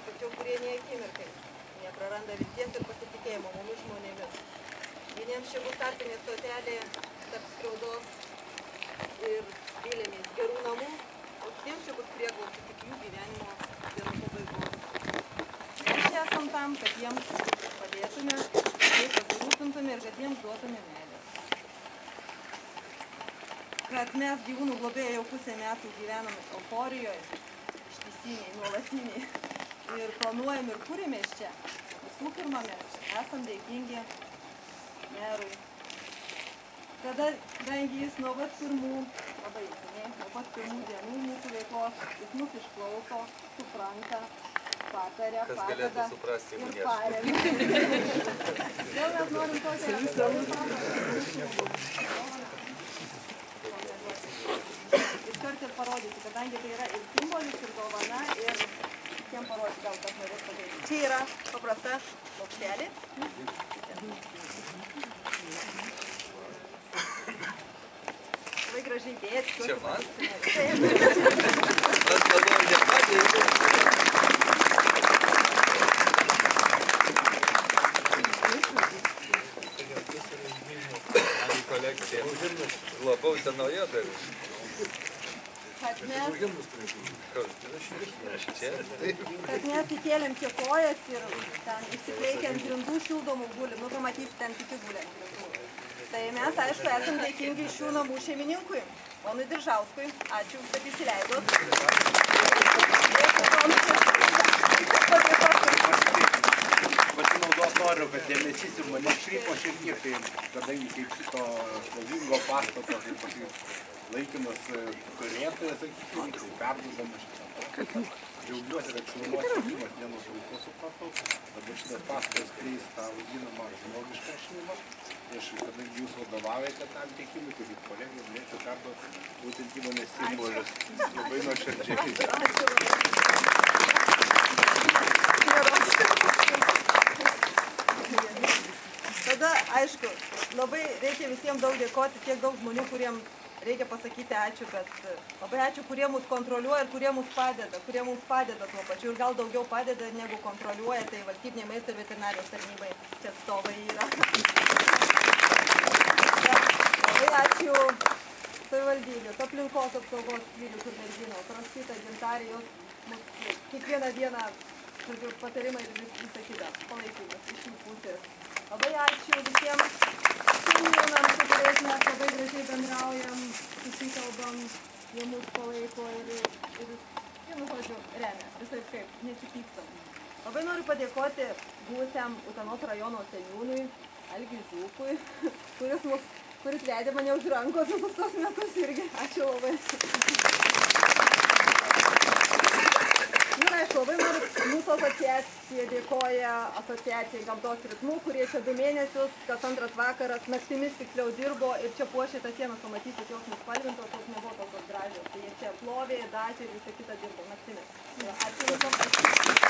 tačiau kurie nei akimirkai nepraranda vilties ir pasitikėjimo mumis žmonėmis. Vieniems čia bus tarpinė stotelė tarp skriaudos ir vylėmės gerų namų, o kitiems čia bus prieglausis iki jų gyvenimo dienų pabaigos. Mes čia esam tam, kad jiems padėtume, jais pasirūpintume ir kad jiems duotume meilės. Kad mes gyvūnų globėjai jau pusę metų gyvename euforijoje, ištisiniai, nuolatiniai ir planuojam ir kūrimės čia. Visų pirma, mes esam dėkingi merui. Kadangi jis nuo pat pirmų, labai įsiniai, nuo pat pirmų dienų mūsų veiklos, jis mus išklauso, supranta, pataria, padeda ir paremia. Vėl mes norim tokią iškart ir parodyti, kadangi tai yra ir simbolis, ir dovana, ir visiems parodyti, gal kas norės padaryti. Čia yra paprasta plokštelė. Labai gražiai dėti. Čia man? Taip. Aš galvoju, nepadėjau. Kolekcija. Labiau senoje dar. Kad mes įkėlėm čia kojas ir ten įsikleikę ant grindų šildomų gulim. Nu, pamatysi, ten kiti guli ant grindų. Tai mes, aišku, esam dėkingi šių namų šeimininkui, ponui Diržauskui. Ačiū, kad įsileidot. Pasinaudot noriu, kad dėmesys ir mane šrypo šiek tiek, kadangi kaip šito šlovingo pastato, kaip laikinas turėtojas, sakykime, tai perduodama šitą. Džiaugiuosi, kad šilumos šildymas nenutrūko, supratau. Dabar šitas pastatas kreis tą vadinamą žmogišką šilumą. Aš, kadangi jūs vadovaujate tam tiekimui, tai kaip kolegai, norėčiau perduoti būtent įmonės simbolius. Labai nuoširdžiai. Tada, aišku, labai reikia visiems daug dėkoti, tiek daug žmonių, kuriems reikia pasakyti ačiū, bet labai ačiū, kurie mus kontroliuoja ir kurie mums padeda tuo pačiu ir gal daugiau padeda negu kontroliuoja, tai valstybinė maisto ir veterinarijos tarnybai čia atstovai yra. Labai ačiū savivaldybės, aplinkos apsaugos skyrius ir merginos, Rosita, Gintarė, jos kiekvieną dieną patarimai ir visą kitą palaikymas iš jų pusės. Labai ačiū visiems šeimynams, su kuriais mes labai gražiai bendraujam, susikalbam, jie mus palaiko ir vienu žodžiu remia, visai kaip, nesipykstam. Labai noriu padėkoti buvusiam Utenos rajono seniūnui Algiui Žūkui, kuris vedė mane už rankos visus tos metus irgi. Ačiū labai. Ir aišku, labai noriu, mūsų asociacija dėkoja asociacijai Gamtos ritmų, kurie čia 2 mėnesius, kas antras vakaras, naktimis tiksliau dirbo ir čia puošė tas sienas, pamatysit, jos nuspalvintos, jos nebuvo tokios gražios. Tai jie čia plovė, dažė ir visą kitą dirbo naktimis. Ačiū visom.